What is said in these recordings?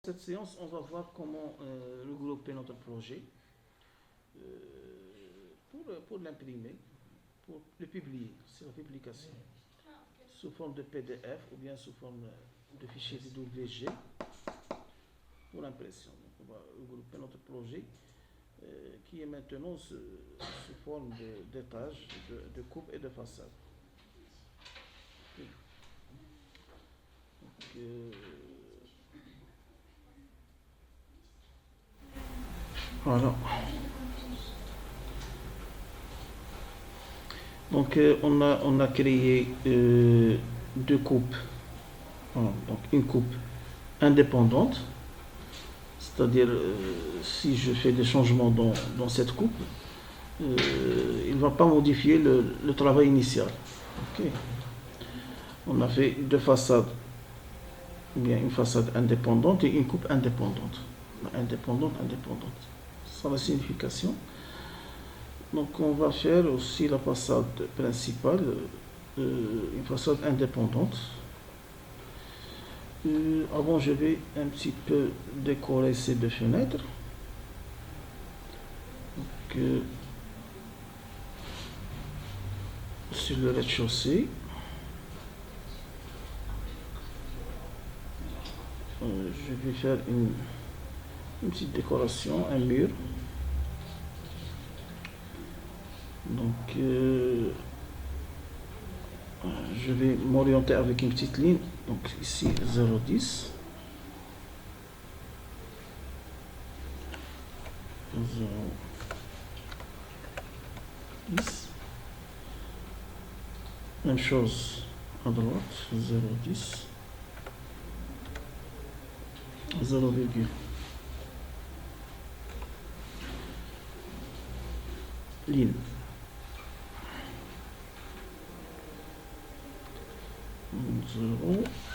Cette séance, on va voir comment regrouper notre projet pour l'imprimer, pour le publier, c'est la publication, sous forme de PDF ou bien sous forme de fichier DWG pour l'impression. Donc, on va regrouper notre projet qui est maintenant sous forme d'étage, de coupe et de façade. Donc, voilà. Donc on a créé deux coupes. Voilà. Donc une coupe indépendante, c'est-à-dire si je fais des changements dans cette coupe, il ne va pas modifier le travail initial. Okay. On a fait deux façades, ou bien une façade indépendante et une coupe indépendante. Indépendante. C'est la signification. Donc on va faire aussi la façade principale, une façade indépendante. Avant je vais un petit peu décorer ces deux fenêtres. Donc, sur le rez-de-chaussée, je vais faire une petite décoration, un mur. Donc, je vais m'orienter avec une petite ligne. Donc, ici, 0,10. 0,10. Même chose à droite, 0,10. 0, ligne.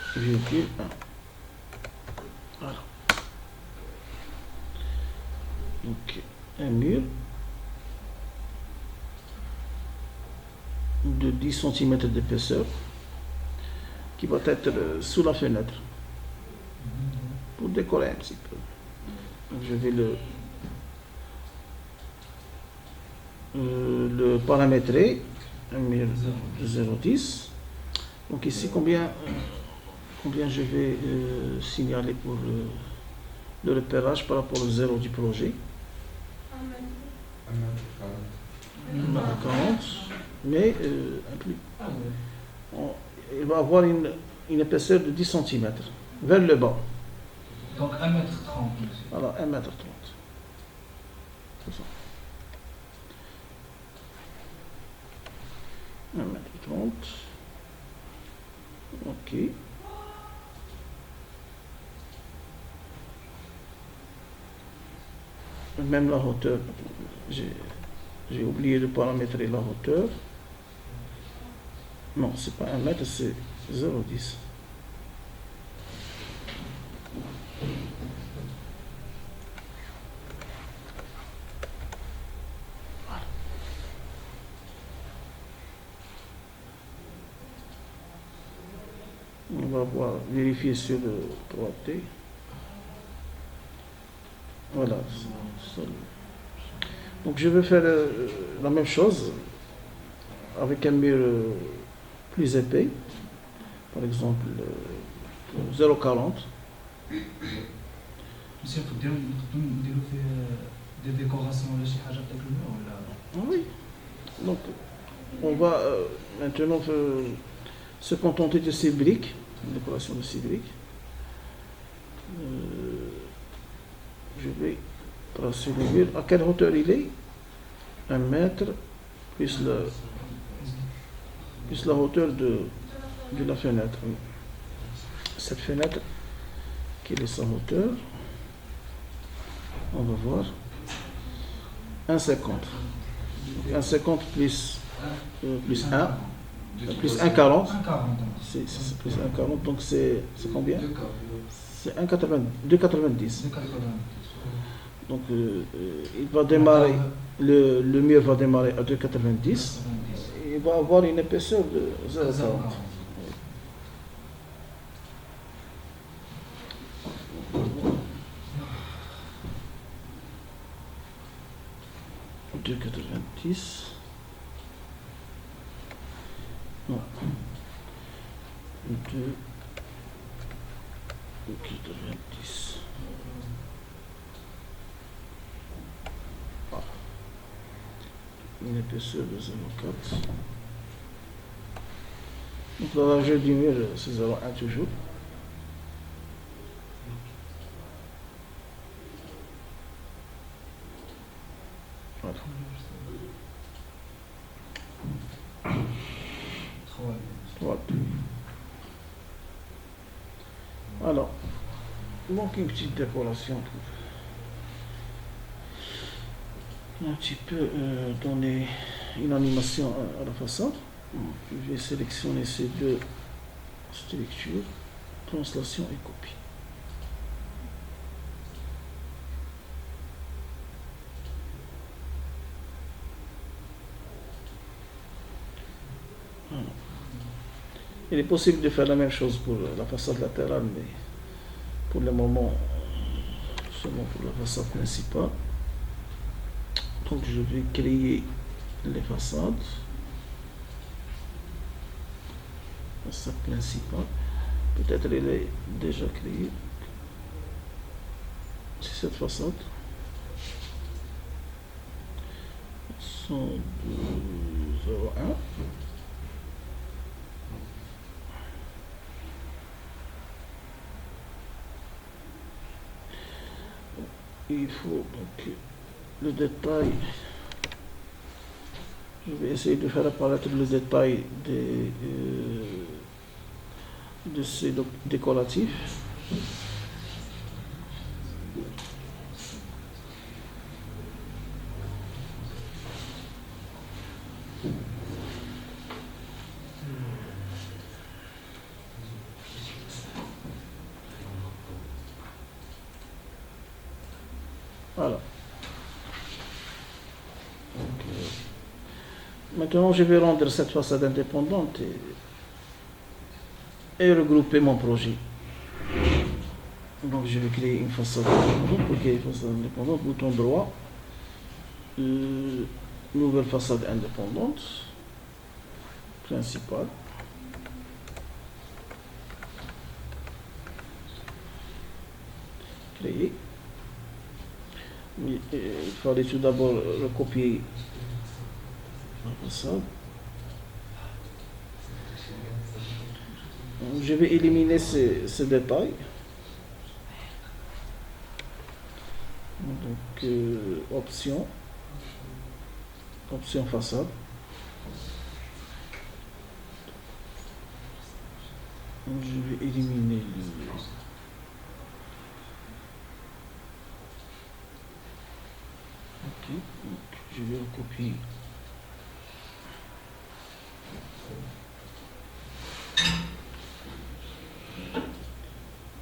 0,1. Voilà. Donc un mur de 10 cm d'épaisseur qui va être sous la fenêtre pour décorer un petit peu. Donc je vais le paramétrer, un mur de 0,10. Donc ici, combien je vais signaler pour le repérage par rapport au zéro du projet? 1,40 m, mais il va avoir une épaisseur de 10 cm vers le bas. Donc 1,30 m. Voilà, 1,30 m. C'est ça. 1,30 m. Ok. Même la hauteur, j'ai oublié de paramétrer la hauteur. Non, c'est pas 1 mètre, c'est 0,10. On va vérifier sur le 3T. Voilà. Donc je vais faire la même chose avec un mur plus épais. Par exemple 0,40. Monsieur, il faut des décorations de chez Hajat avec le mur là. Oui. Donc on va maintenant se contenter de ces briques, une décoration de ces briques. Je vais tracer le mur. À quelle hauteur il est? 1 mètre plus la hauteur de la fenêtre. Cette fenêtre, quelle est sa hauteur? On va voir. 1,50. 1,50 plus 1. Plus 1,40. C'est plus 1,40. Donc c'est combien? C'est 2,90. Donc il va démarrer, le mur va démarrer à 2,90. Il va avoir une épaisseur de 0,40. 2,90. Non. 2,90. Voilà. Une épaisseur de 0,4. Donc la largeur du mur, c'est 0,1 toujours. Voilà. 3. Alors, il manque une petite décoration pour un petit peu donner une animation à la façade. Je vais sélectionner ces deux structures, translation et copie. Voilà. Il est possible de faire la même chose pour la façade latérale, mais pour le moment, seulement pour la façade principale. Donc je vais créer les façades. Façade principale. Peut-être elle est déjà créée. C'est cette façade. 102,01. Il faut donc le détail. Je vais essayer de faire apparaître le détail de ces décoratifs. Voilà. Donc, maintenant, je vais rendre cette façade indépendante et regrouper mon projet. Donc, je vais créer une façade indépendante. Pour créer une façade indépendante, bouton droit, nouvelle façade indépendante, principale. Créer. Il fallait tout d'abord recopier la façade. Je vais éliminer ces détails. Donc, option façade. Je vais éliminer ok, donc je vais recopier.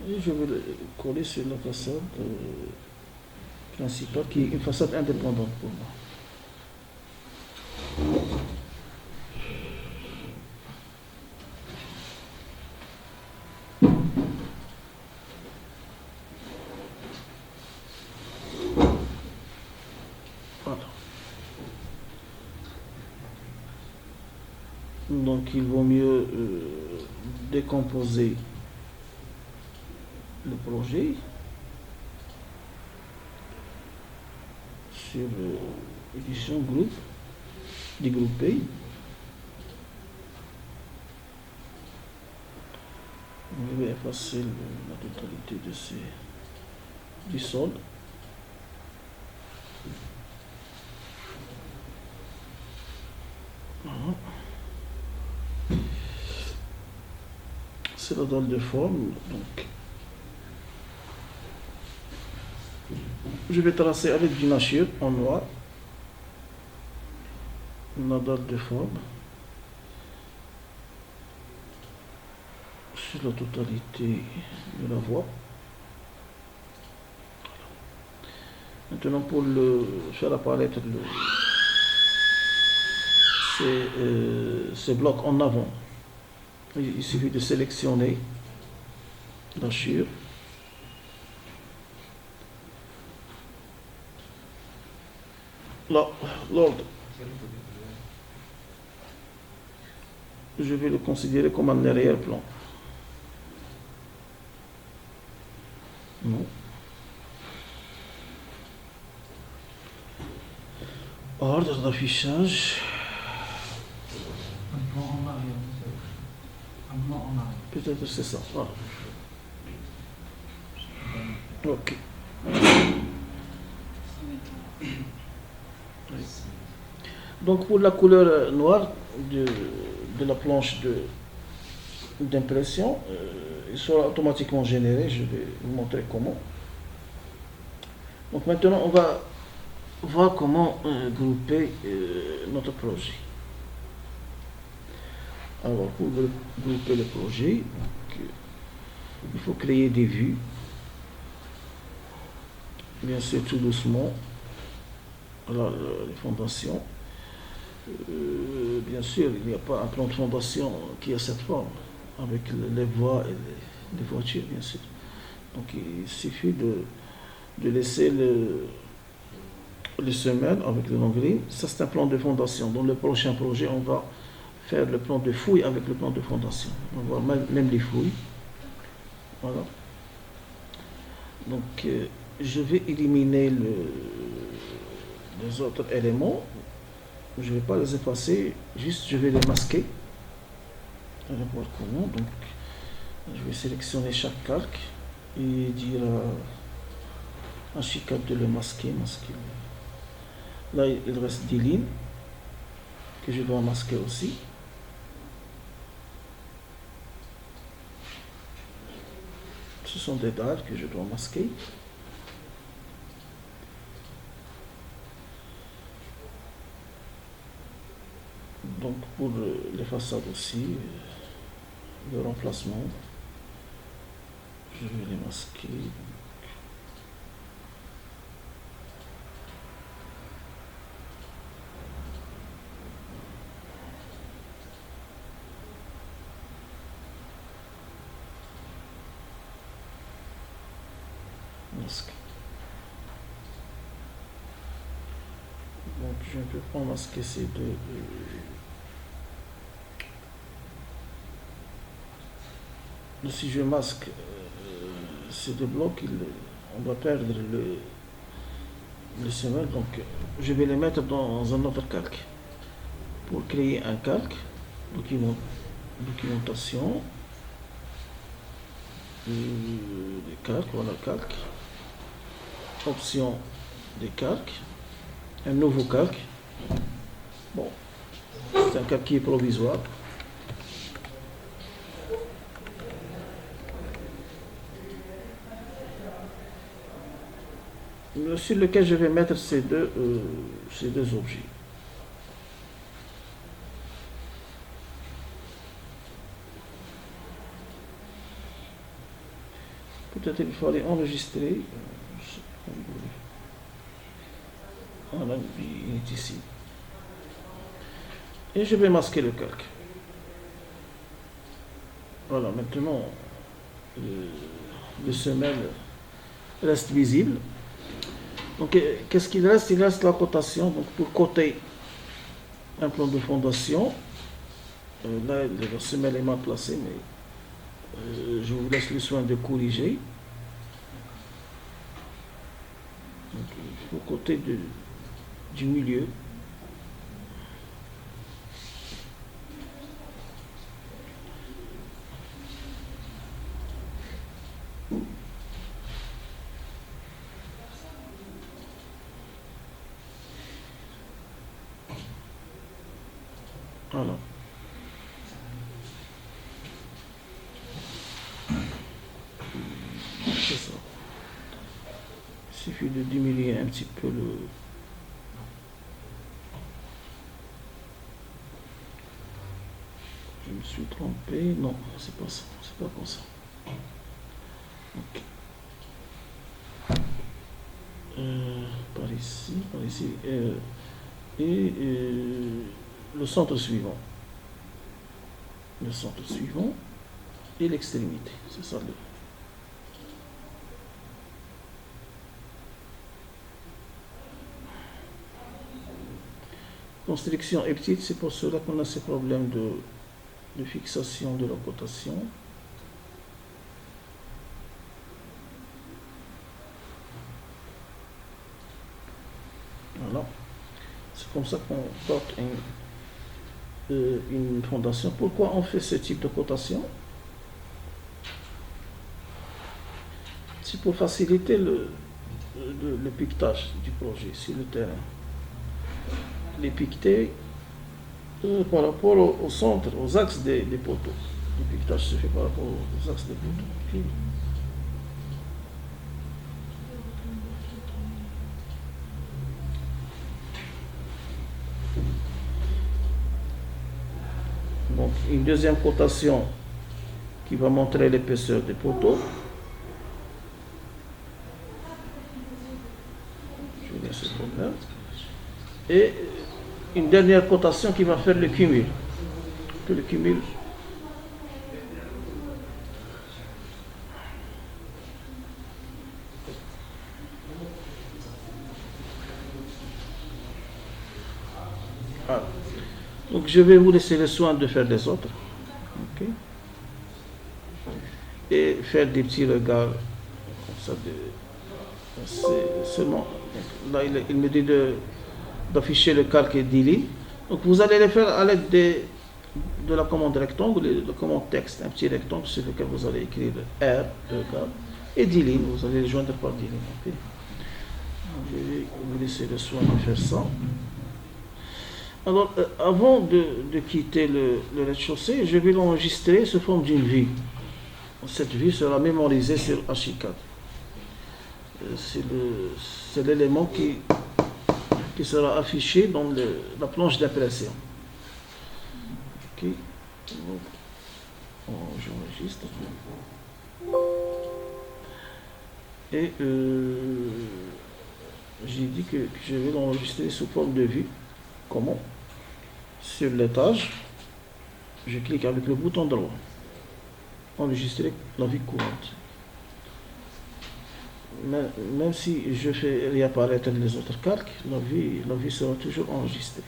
Et je vais le coller sur la façade principale qui est une façade indépendante pour moi. Voilà. Donc il vaut mieux décomposer le projet sur édition groupe, dégrouper. Je vais effacer la totalité de du sol. Voilà. C'est la dalle de forme. Donc, je vais tracer avec du nachure en noir la dalle de forme sur la totalité de la voie. Maintenant, pour faire apparaître ces blocs en avant, il suffit de sélectionner nachure. l'ordre, je vais le considérer comme un arrière-plan. Non. Ordre d'affichage. Un plan en arrière. Un plan en arrière. Peut-être c'est ça. Voilà. Ok. Donc pour la couleur noire de la planche d'impression, il sera automatiquement généré. Je vais vous montrer comment. Donc maintenant, on va voir comment grouper notre projet. Alors, pour grouper le projet, donc, il faut créer des vues. Bien sûr, tout doucement. Alors, les fondations. Bien sûr, il n'y a pas un plan de fondation qui a cette forme, avec les voies et les voitures, bien sûr. Donc, il suffit de laisser les semelles avec le long gris. Ça, c'est un plan de fondation. Dans le prochain projet, on va faire le plan de fouille avec le plan de fondation. On va voir même les fouilles. Voilà. Donc, je vais éliminer les autres éléments. Je ne vais pas les effacer, juste je vais les masquer. On va voir comment. Donc, je vais sélectionner chaque calque et dire à Chicap de le masquer. Là, il reste 10 lignes que je dois masquer aussi. Ce sont des dalles que je dois masquer. Donc pour les façades aussi, le remplacement, je vais les masquer. Masque. Donc je ne peux pas masquer ces deux. Si je masque ces deux blocs, on va perdre le semelle. Donc je vais les mettre dans un autre calque. Pour créer un calque, documentation, des calques, voilà calque, option des calques, un nouveau calque. Bon, c'est un calque qui est provisoire. Sur lequel je vais mettre ces deux objets. Peut-être il fallait enregistrer. Voilà, il est ici. Et je vais masquer le calque. Voilà, maintenant, le semelle reste visible. Donc, qu'est-ce qu'il reste? Il reste la cotation. Donc, pour coter un plan de fondation, là, la semelle est mal placée, mais je vous laisse le soin de corriger. Donc, il faut coter du milieu. Voilà. C'est ça. Il suffit de diminuer un petit peu le... Je me suis trompé. Non, c'est pas ça. C'est pas comme ça. Ok. Par ici. Et le centre suivant. Le centre suivant et l'extrémité. C'est ça le... construction est petite, c'est pour cela qu'on a ces problèmes de fixation de la cotation. Voilà. C'est comme ça qu'on porte une fondation. Pourquoi on fait ce type de cotation? C'est pour faciliter le piquetage du projet sur le terrain. Les piqueter par rapport au centre, aux axes des poteaux. Le piquetage se fait par rapport aux axes des poteaux. Okay. Donc, une deuxième cotation qui va montrer l'épaisseur des poteaux. Je vais laisser ce problème. Et une dernière cotation qui va faire le cumul. Que le cumul voilà. Donc je vais vous laisser le soin de faire les autres. Okay. Et faire des petits regards comme ça. C'est seulement. Là, il me dit d'afficher le calque et 10 lignes. Donc vous allez les faire à l'aide de la commande rectangle et de la commande texte. Un petit rectangle sur lequel vous allez écrire R, regard, et 10 lignes. Vous allez les joindre par 10 lignes. Okay. Je vais vous laisser le soin de faire ça. Alors, avant de quitter le rez-de-chaussée, je vais l'enregistrer sous forme d'une vue. Cette vue sera mémorisée sur H4. C'est l'élément qui sera affiché dans la planche d'impression. Ok. J'enregistre. Et j'ai dit que je vais l'enregistrer sous forme de vue. Comment? Sur l'étage, je clique avec le bouton droit. Enregistrer la vue courante. Même si je fais réapparaître les autres calques, la vue sera toujours enregistrée.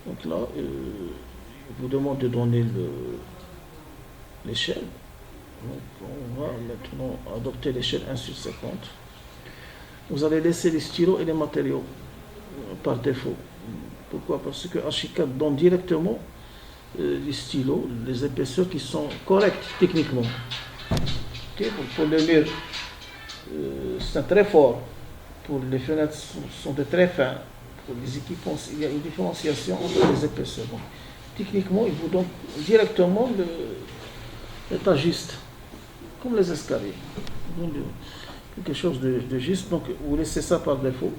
Donc là, il vous demande de donner l'échelle. Donc on va maintenant adopter l'échelle 1/50. Vous allez laisser les stylos et les matériaux par défaut. Pourquoi? Parce que H4 donne directement les stylos, les épaisseurs qui sont correctes techniquement. Okay. Pour le mur, c'est très fort. Pour les fenêtres, sont de très fins. Pour les équipements, il y a une différenciation entre les épaisseurs. Donc, techniquement, il vous donne directement l'état juste, comme les escaliers. Donc, quelque chose de juste. Donc, vous laissez ça par défaut.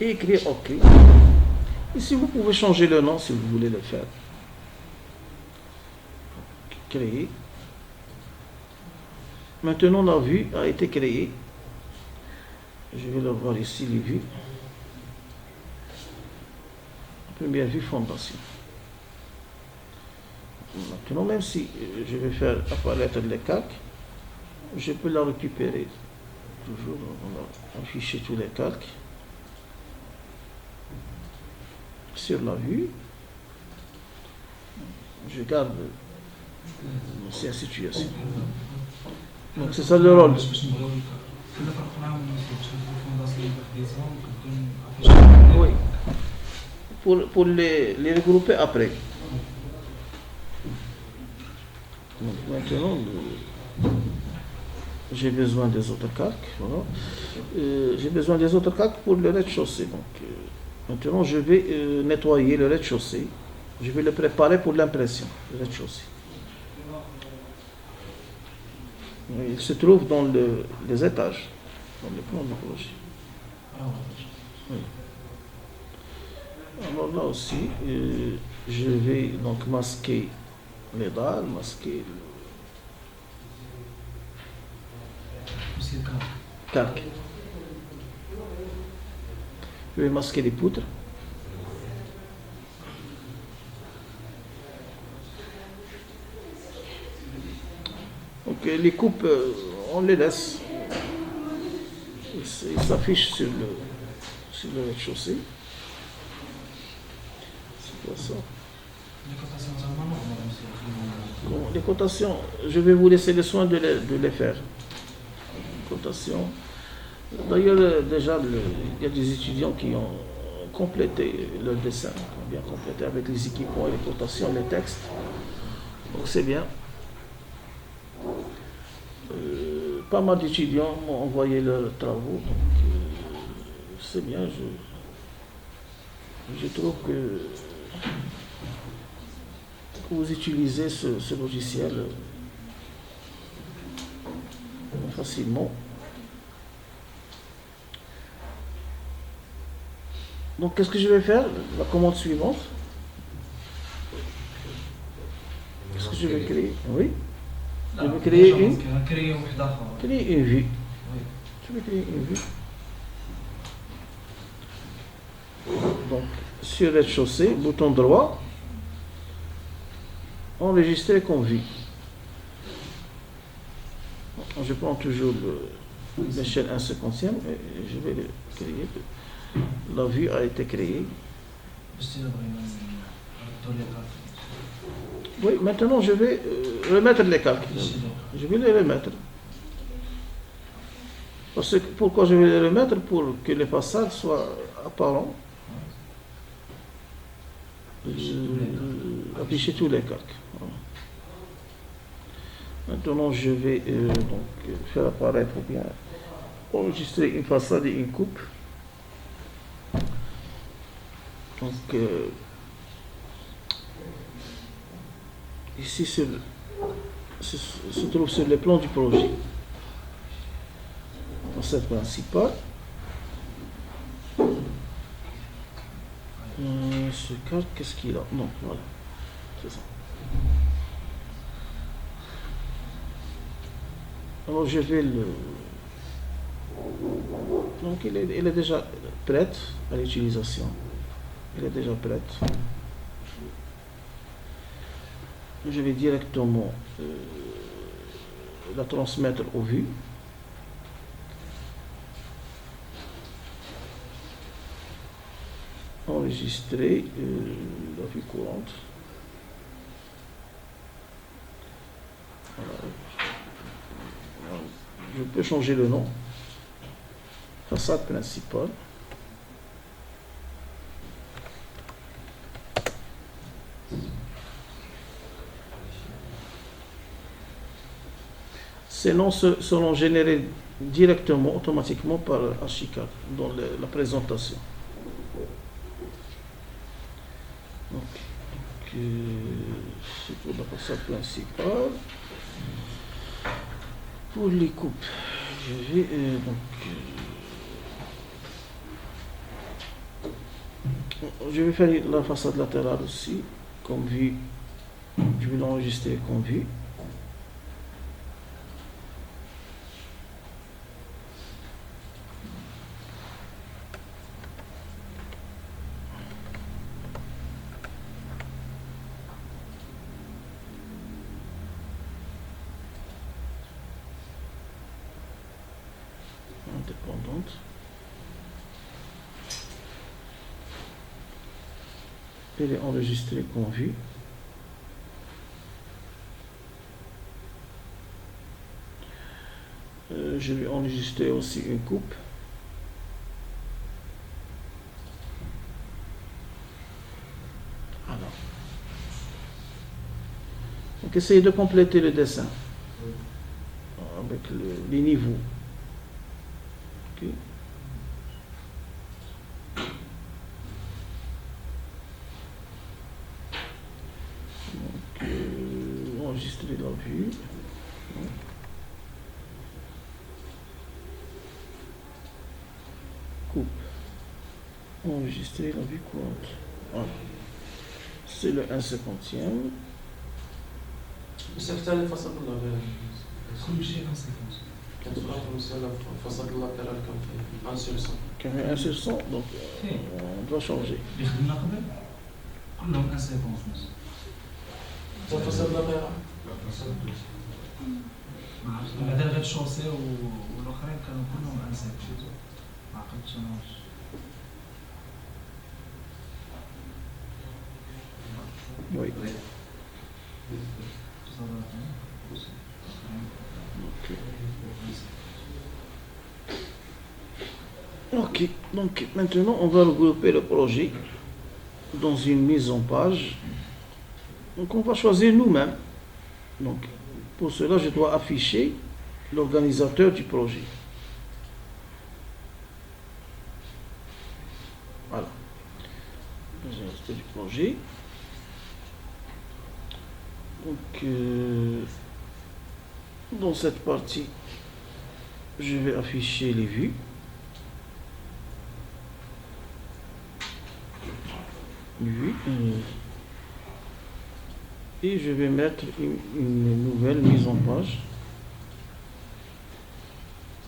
Et écrire OK. Ici, vous pouvez changer le nom si vous voulez le faire. Créer. Maintenant, la vue a été créée. Je vais le voir ici, les vues. Première vue, fondation. Maintenant, même si je vais faire apparaître les calques, je peux la récupérer. Toujours, on a affiché tous les calques. Sur la vue, je garde l'ancienne situation. Donc c'est ça le rôle. Oui. Pour les regrouper après. Donc maintenant, j'ai besoin des autres calques. Voilà. J'ai besoin des autres calques pour le rez-de-chaussée. Donc maintenant, je vais nettoyer le rez-de-chaussée. Je vais le préparer pour l'impression, le rez-de-chaussée. Il se trouve dans les étages, dans le plan du projet. Oui. Alors là aussi, je vais donc masquer les dalles, masquer le calque. Je vais masquer les poutres. Donc les coupes, on les laisse. il s'affiche sur le rez-de-chaussée. C'est quoi ça? Les cotations, c'est vraiment normal, monsieur. Bon, les cotations, je vais vous laisser le soin de les faire. Cotations. D'ailleurs, déjà, il y a des étudiants qui ont complété leur dessin, qui ont bien complété avec les équipements et les cotations, les textes. Donc c'est bien. Pas mal d'étudiants m'ont envoyé leurs travaux, donc c'est bien. Je trouve que vous utilisez ce logiciel facilement. Donc qu'est-ce que je vais faire? La commande suivante. Qu'est-ce que je vais créer? Oui. Je vais créer une vue. Je vais créer une vue. Donc, sur rez-de-chaussée, bouton droit, enregistrer comme vue. Je prends toujours l'échelle 1/50 et je vais le créer. La vue a été créée. Oui, maintenant je vais remettre les calques. Je vais les remettre. Pourquoi je vais les remettre? Pour que les façades soient apparentes. Afficher tous les calques. Voilà. Maintenant je vais donc faire apparaître ou bien enregistrer une façade et une coupe. Donc ici se trouve sur le plan du projet. Façade principale. Ce calque, qu'est-ce qu'il a? Non, voilà. C'est ça. Alors je vais le... Donc elle est déjà prête à l'utilisation. Elle est déjà prête. Je vais directement la transmettre aux vues. Enregistrer la vue courante. Voilà. Je peux changer le nom. Façade principale. Ces noms seront générés directement, automatiquement par Archicad dans la présentation. Donc, c'est pour la façade principale. Pour les coupes, je vais je vais faire la façade latérale aussi, comme vue. Je vais l'enregistrer comme vue. Indépendante. Elle est enregistrée comme vue. Je vais enregistrer aussi une coupe. Alors. Donc essayez de compléter le dessin avec les niveaux. Okay. Donc, enregistrer la vue. Coupe. Enregistrer la vue courante. Voilà. C'est le 1/50. بس اختار الفصل اللاترال كل شيء 1/50. كنت بحط مثلا الفصل اللاترال كم في 1/100 Quand même 1/100, donc on doit changer. اللي خدمنا قبل كلهم 1/50. الفصل اللاترال ما عرفتش بعدا غير الشوسي الاخرين كانوا كلهم انسب ما عقلتش انا Oui. Ok, donc maintenant on va regrouper le projet dans une mise en page. Donc on va choisir nous-mêmes. Donc pour cela je dois afficher l'organisateur du projet. Voilà. L'organisateur du projet. Donc dans cette partie je vais afficher les vues. Et je vais mettre une nouvelle mise en page.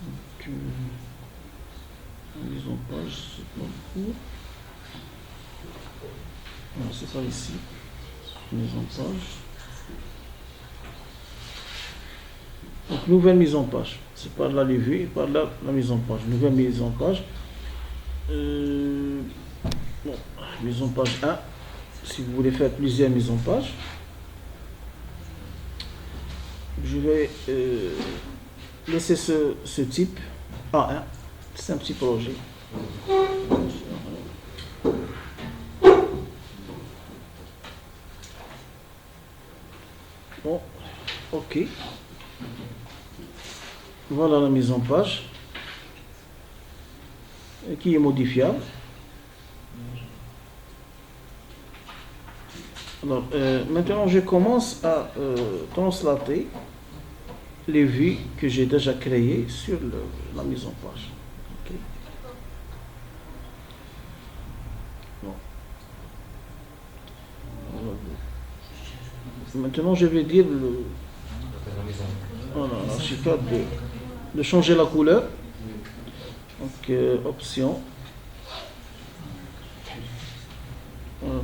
Donc, mise en page, c'est pas beaucoup. Non, c'est pas ici. Mise en page. Donc, nouvelle mise en page. C'est par là les vues et par là la mise en page. Nouvelle mise en page. Bon, mise en page 1. Si vous voulez faire plusieurs mises en page, je vais laisser ce type A1. C'est un petit projet. Bon, ok. Voilà la mise en page qui est modifiable. Alors, maintenant, je commence à translater les vues que j'ai déjà créées sur la mise en page. Okay. Bon. Maintenant, je vais dire l'archicad de changer la couleur. Donc, option.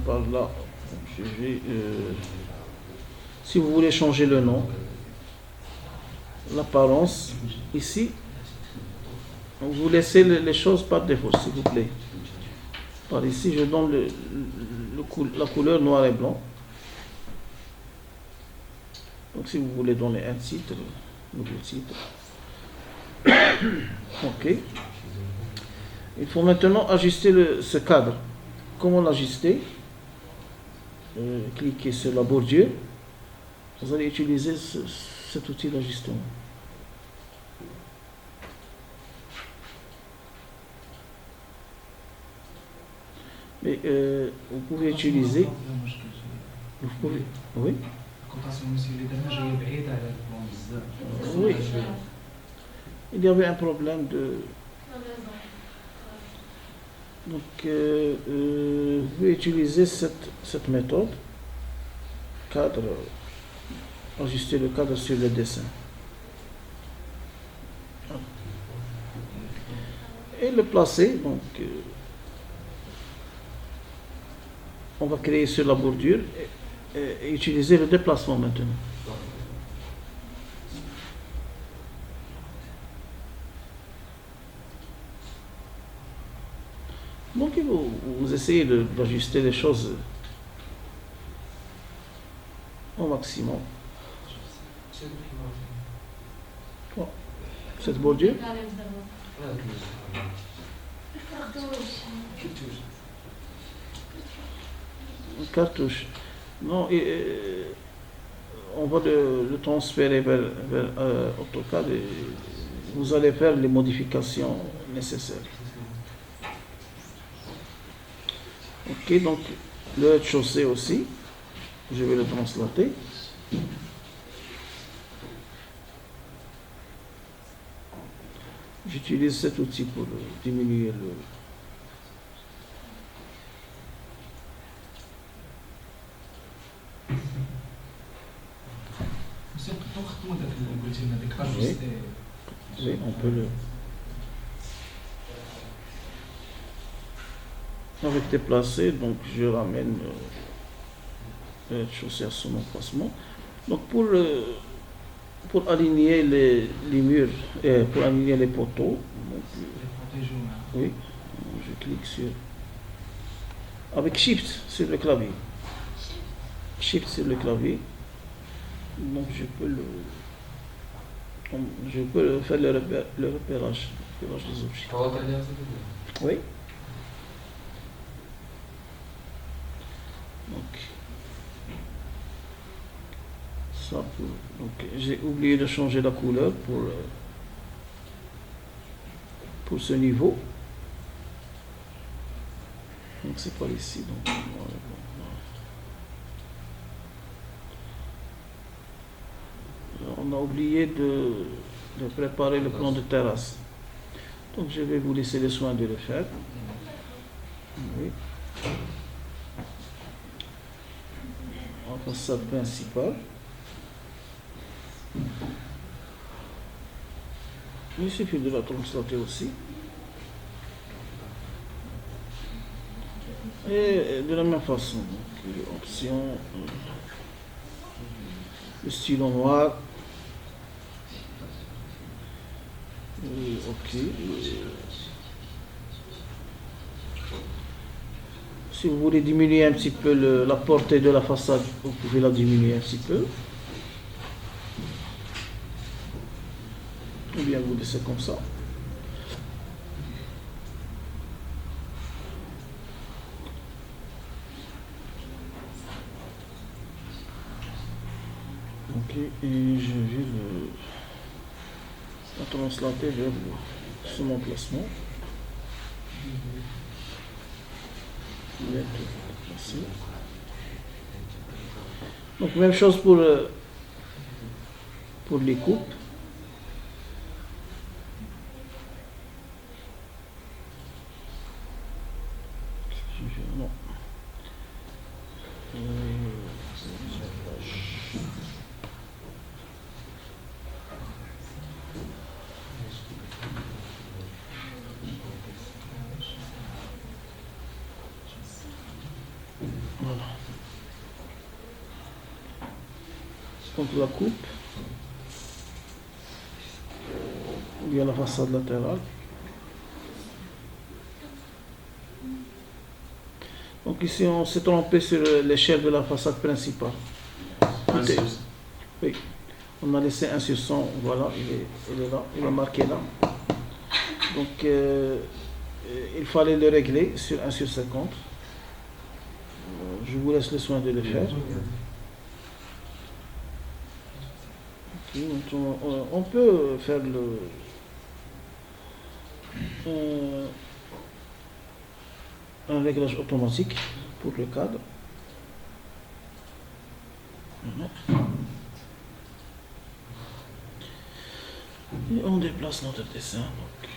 Par là. Je vais, si vous voulez changer le nom, l'apparence, ici, vous laissez les choses par défaut, s'il vous plaît. Par ici, je donne la couleur noir et blanc. Donc si vous voulez donner un titre, nouveau titre. Ok. Il faut maintenant ajuster ce cadre. Comment l'ajuster? Cliquez sur la bordure, vous allez utiliser cet outil d'ajustement. Mais vous pouvez utiliser. Vous pouvez. Oui. Oui. Il y avait un problème de. Donc, vous pouvez utiliser cette méthode, cadre, ajuster le cadre sur le dessin. Et le placer, donc, on va créer sur la bordure et utiliser le déplacement maintenant. Donc vous essayez d'ajuster les choses au maximum. Bon. Cette bordure. Une cartouche. Non, on va le transférer vers AutoCAD et vous allez faire les modifications nécessaires. Ok, donc le rez-de-chaussée aussi, je vais le translater. J'utilise cet outil pour diminuer le... Oui, on peut le... Avec déplacé, donc je ramène le rez-de-chaussée à son emplacement. Donc pour pour aligner les murs, pour aligner les poteaux. Donc, Les protéger au moins. oui, je clique sur. Avec Shift sur le clavier. Shift sur le clavier. Donc je peux faire le repérage des objets. فوق عليها في الفيديو. Oui. Donc, ça donc j'ai oublié de changer la couleur pour ce niveau. Donc c'est pas ici. Donc, on a oublié de préparer le plan de terrasse. Donc je vais vous laisser le soin de le faire. Oui. En façade principale. Il suffit de la translater aussi. Et de la même façon, donc, option, le stylo noir. Ok. Si vous voulez diminuer un petit peu la portée de la façade, vous pouvez la diminuer un petit peu. Ou bien vous laissez comme ça. Ok, et je vais la translater vers son emplacement. Donc même chose pour les coupes. Non. Voilà. Donc la coupe, il y a la façade latérale. Donc ici on s'est trompé sur l'échelle de la façade principale. Oui, on a laissé 1 sur 100, voilà, il est là, il est marqué là. Donc il fallait le régler sur 1 sur 50. Je vous laisse le soin de le faire. Okay, donc on peut faire un réglage automatique pour le cadre. Et on déplace notre dessin. Donc,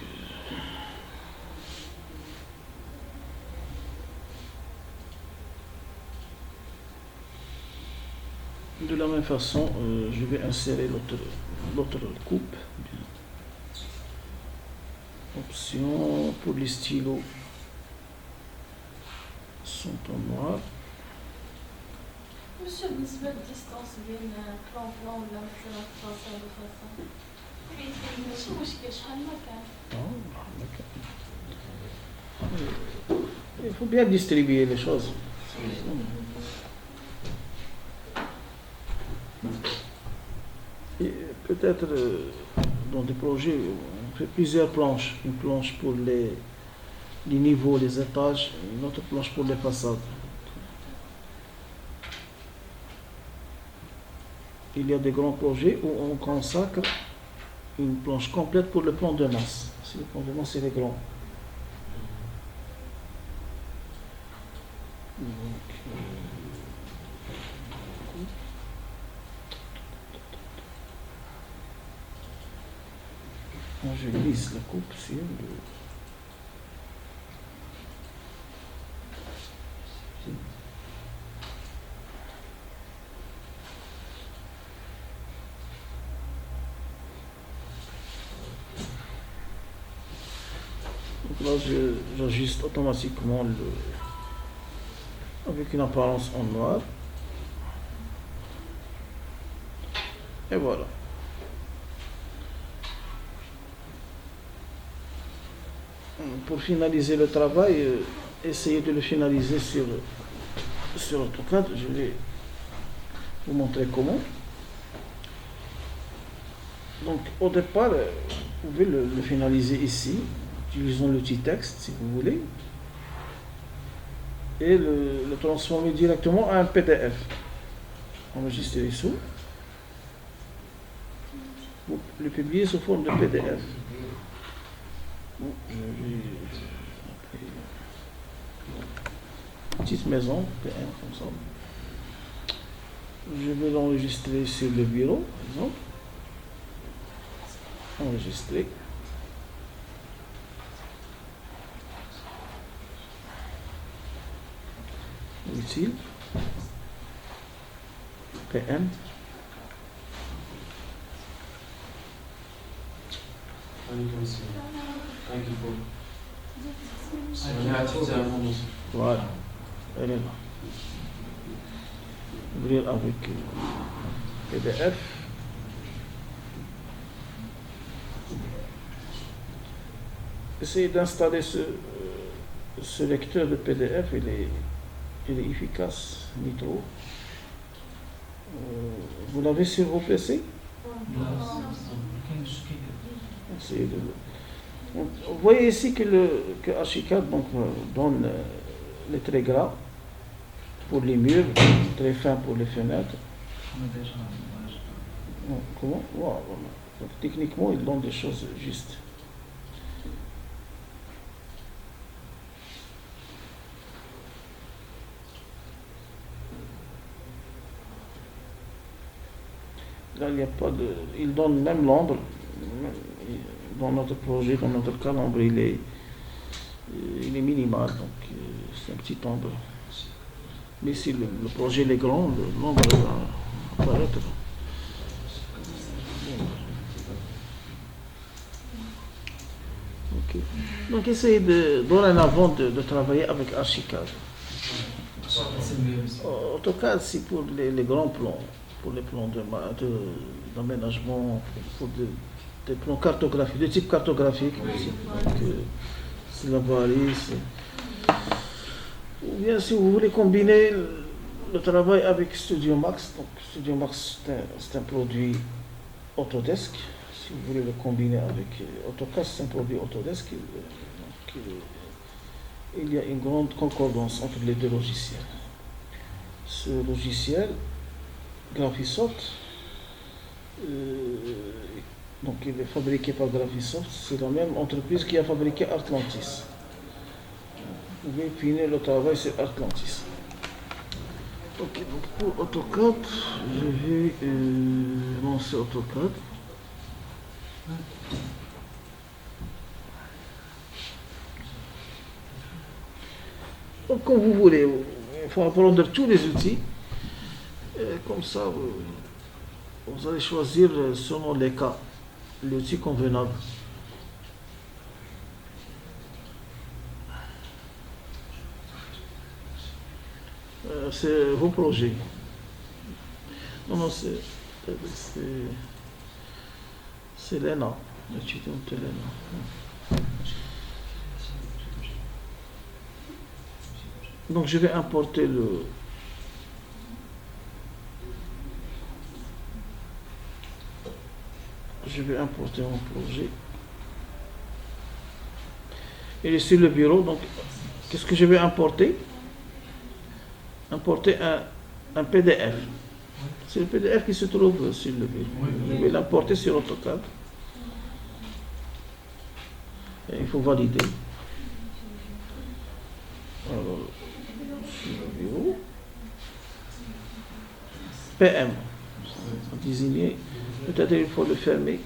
de la même façon, je vais insérer l'autre coupe. Bien. Option pour les stylos sont en noir. Monsieur, بالنسبة للديستانس بين بلان ولا مثلا فاصل وفاصل ماشي مشكل شحال ما كان. Il faut bien distribuer les choses. Et peut-être dans des projets, on fait plusieurs planches. Une planche pour les niveaux, les étages, une autre planche pour les façades. Il y a des grands projets où on consacre une planche complète pour le plan de masse. Si le plan de masse il est grand. Donc, je glisse la coupe sur le... Donc là, j'ajuste automatiquement avec une apparence en noir. Et voilà. pour finaliser le travail, essayer de le finaliser sur AutoCAD. Je vais vous montrer comment. Donc au départ, vous pouvez le finaliser ici, utilisant l'outil texte si vous voulez, et le transformer directement en un PDF. Enregistrer ici. Vous le publier sous forme de PDF. Bon, je vais petite maison, PM comme ça. Je vais l'enregistrer sur le bureau, par exemple. Enregistrer. Utile. PM. عليكم السلام. Thank you for. Voilà. Elle est là. Ouvrir avec PDF. Essayez d'installer ce lecteur de PDF, il est efficace, Nitro. Vous l'avez sur vos PC? Essayez de... Vous voyez ici que Archicad donne les traits gras pour les murs, très fins pour les fenêtres. Comment? Voilà. Donc, techniquement, il donne des choses justes. Là, il n'y a pas de... Il donne même l'ombre. Dans notre projet, dans notre calendrier, il est minimal, donc c'est un petit ombre. Mais si le projet est grand, l'ombre va apparaître. Okay. Donc essayez dorénavant de travailler avec Archicad. AutoCAD, c'est pour les grands plans, pour les plans d'aménagement, pour des plans cartographiques, de type cartographique, c'est la varice. Ou bien si vous voulez combiner le travail avec Studio Max, donc Studio Max c'est un produit Autodesk. Si vous voulez le combiner avec AutoCAD, c'est un produit Autodesk. Donc, il y a une grande concordance entre les deux logiciels. Ce logiciel, Graphisoft, donc il est fabriqué par Graphisoft, c'est la même entreprise qui a fabriqué Artlantis. Vous pouvez finir le travail sur Artlantis. Ok, donc pour AutoCAD, je vais lancer AutoCAD. Donc comme vous voulez, il faut apprendre tous les outils. Et comme ça, vous allez choisir selon les cas l'outil convenable. C'est vos projets. Non, c'est l'ENA, l'étudiant de l'ENA. Donc je vais importer mon projet. Il est sur le bureau, donc qu'est-ce que je vais importer? Importer un PDF. C'est le PDF qui se trouve sur le bureau. Je vais l'importer sur AutoCAD. Et il faut valider. Alors, sur le bureau. PM. Désigner. Peut-être il faut le fermer.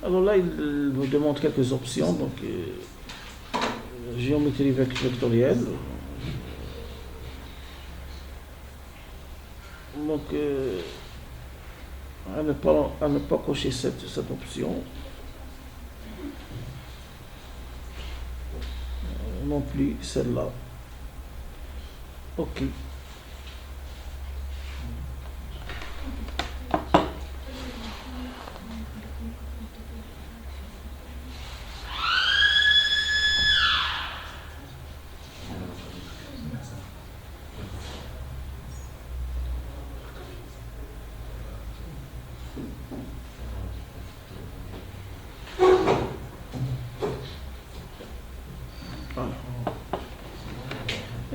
Alors là, il vous demande quelques options. Donc, géométrie vectorielle. Donc, à ne pas cocher cette option. Non plus celle-là. OK.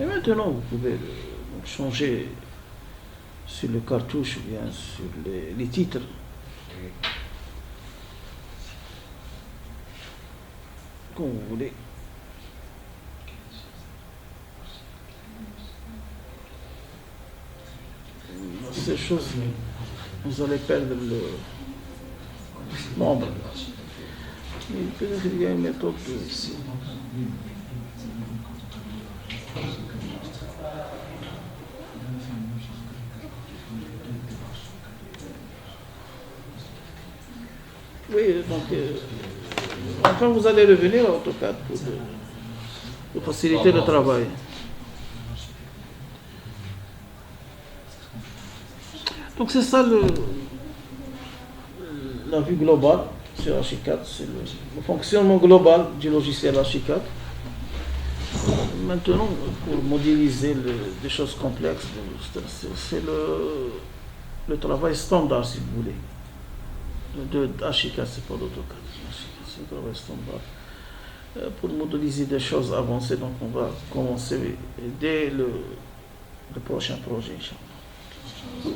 Et maintenant, vous pouvez changer sur le cartouche ou bien sur les titres. Comme vous voulez. Ces choses, vous allez perdre le membre. Peut-être qu'il y a une méthode ici. Oui, donc enfin vous allez revenir à AutoCAD pour faciliter le travail. Donc c'est ça la vue globale sur Archicad, c'est le fonctionnement global du logiciel Archicad. Maintenant, pour modéliser des choses complexes, c'est le travail standard, si vous voulez. Archicad, c'est pas l'AutoCAD. C'est le travail standard. Pour modéliser des choses avancées, donc on va commencer dès le prochain projet, Inch'Allah.